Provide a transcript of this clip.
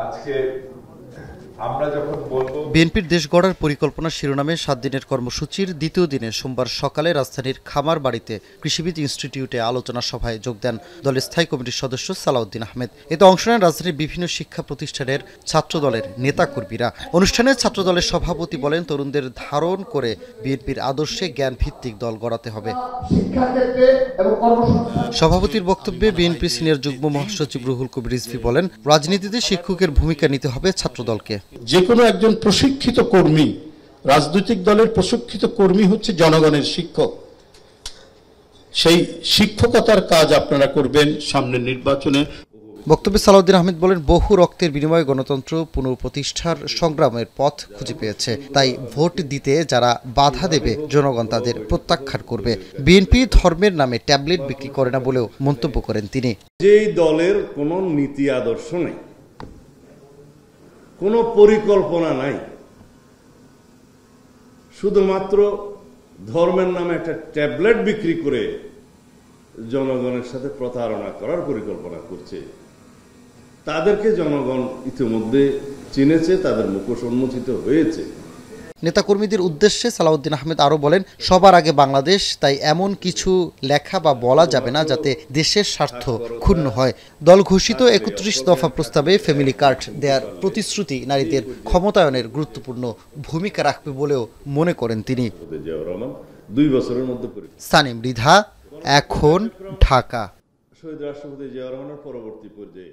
আজকে আমরা যখন বলবো বিএনপির দেশ গড়ার পরিকল্পনা শিরোনামে ৭ দিনের কর্মসূচির দ্বিতীয় দিনে সোমবার সকালে রাজধানীর খামারবাড়িতে কৃষিবিদ ইনস্টিটিউটে আলোচনা সভায় যোগ দেন দলের স্থায়ী কমিটির সদস্য সালাউদ্দিন আহমেদ। এতে অংশ নেন রাজধানীর বিভিন্ন শিক্ষা প্রতিষ্ঠানের ছাত্রদলের নেতাকর্মীরা। অনুষ্ঠানে ছাত্রদলের সভাপতি বলেন, তরুণদের ধারণ করে বিএনপির আদর্শে জ্ঞান ভিত্তিক দল গড়াতে হবে। সভাপতির বক্তব্যে বিএনপি সিনিয়র যুগ্ম মহাসচিব রুহুল কবির রিজভী বলেন, রাজনীতিতে শিক্ষকের ভূমিকা নিতে হবে ছাত্রদলকে। যে কোনো একজন প্রশিক্ষিত কর্মী, রাজনৈতিক দলের প্রশিক্ষিত কর্মী হচ্ছে জনগণের শিক্ষক। সেই শিক্ষকতার কাজ আপনারা করবেন সামনের নির্বাচনে। বক্তব্যে সালাউদ্দিন আহমেদ বলেন, বহু রক্তের বিনিময়ে গণতন্ত্র পুনঃপ্রতিষ্ঠার সংগ্রামের পথ খুঁজে পেয়েছে। তাই ভোট দিতে যারা বাধা দেবে জনগণ তাদের প্রত্যাখ্যান করবে। বিএনপি ধর্মের নামে ট্যাবলেট বিক্রি করে না বলেও মন্তব্য করেন তিনি। যেই দলের কোনো নীতি আদর্শ নেই, কোনো পরিকল্পনা নাই, শুধুমাত্র ধর্মের নামে একটা ট্যাবলেট বিক্রি করে জনগণের সাথে প্রতারণা করার পরিকল্পনা করছে, তাদেরকে জনগণ ইতিমধ্যে চিনেছে, তাদের মুখোশ উন্মোচিত হয়েছে। নেতাকর্মীদের উদ্দেশ্যে সালাউদ্দিন আহমেদ আরও বলেন, সবার আগে বাংলাদেশ, তাই এমন কিছু লেখা বা বলা যাবে না যাতে দেশের স্বার্থ ক্ষুণ্ণ হয়। দল ঘোষিত ৩১ দফা প্রস্তাবে ফ্যামিলি কার্ড দেওয়ার প্রতিশ্রুতি নারীদের ক্ষমতায়নের গুরুত্বপূর্ণ ভূমিকা রাখবে বলেও মনে করেন তিনি। 2 বছরের মধ্যে সানিম মৃধা, এখন ঢাকা। শহীদ রাষ্ট্রপতি জিয়াউর রহমানের পরবর্তী পর্যায়ে